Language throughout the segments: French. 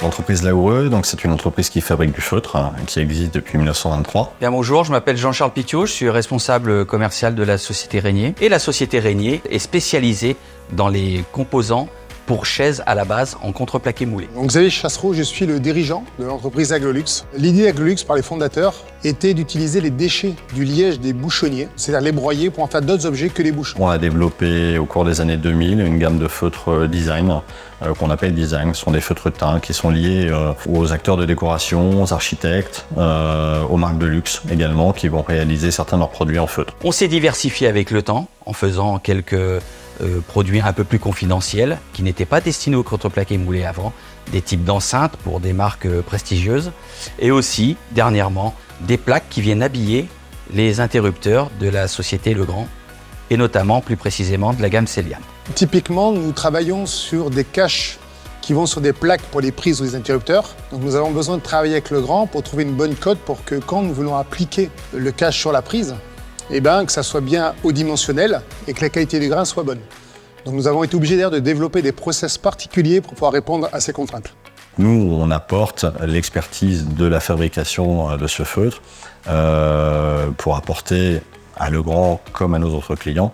L'entreprise Laoureux, donc c'est une entreprise qui fabrique du feutre, qui existe depuis 1923. Bien, bonjour, je m'appelle Jean-Charles Pitiot, je suis responsable commercial de la société Régnier. Et la société Régnier est spécialisée dans les composants pour chaises à la base en contreplaqué moulé. Donc Xavier Chassereau, je suis le dirigeant de l'entreprise Aglolux. L'idée d'Aglolux par les fondateurs était d'utiliser les déchets du liège des bouchonniers, c'est-à-dire les broyer pour en faire d'autres objets que les bouchons. On a développé au cours des années 2000 une gamme de feutres design qu'on appelle design. Ce sont des feutres teints qui sont liés aux acteurs de décoration, aux architectes, aux marques de luxe également qui vont réaliser certains de leurs produits en feutre. On s'est diversifié avec le temps en faisant quelques produits un peu plus confidentiels qui n'étaient pas destinés au contreplaqué moulé avant, des types d'enceintes pour des marques prestigieuses et aussi, dernièrement, des plaques qui viennent habiller les interrupteurs de la société Legrand et notamment, plus précisément, de la gamme Celiam. Typiquement, nous travaillons sur des caches qui vont sur des plaques pour les prises ou les interrupteurs. Donc nous avons besoin de travailler avec Legrand pour trouver une bonne cote pour que quand nous voulons appliquer le cache sur la prise, que ça soit bien haut dimensionnel et que la qualité du grain soit bonne. Donc nous avons été obligés d'ailleurs de développer des process particuliers pour pouvoir répondre à ces contraintes. Nous, on apporte l'expertise de la fabrication de ce feutre pour apporter à Legrand comme à nos autres clients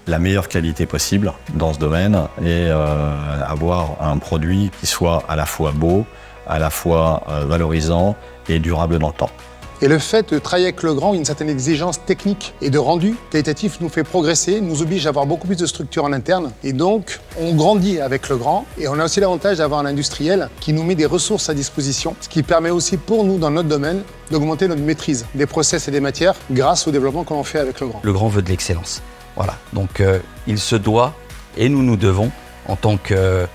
la meilleure qualité possible dans ce domaine et avoir un produit qui soit à la fois beau, à la fois valorisant et durable dans le temps. Et le fait de travailler avec Legrand, une certaine exigence technique et de rendu qualitatif nous fait progresser, nous oblige à avoir beaucoup plus de structure en interne. Et donc, on grandit avec Legrand et on a aussi l'avantage d'avoir un industriel qui nous met des ressources à disposition, ce qui permet aussi pour nous, dans notre domaine, d'augmenter notre maîtrise des process et des matières grâce au développement qu'on fait avec Legrand. Legrand veut de l'excellence. Voilà. Donc, il se doit, et nous devons, en tant que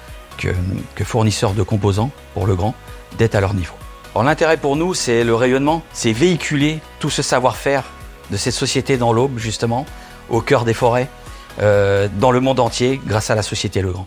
fournisseur de composants pour Legrand, d'être à leur niveau. Alors, l'intérêt pour nous, c'est le rayonnement, c'est véhiculer tout ce savoir-faire de cette société dans l'Aube, justement, au cœur des forêts, dans le monde entier, grâce à la société Legrand.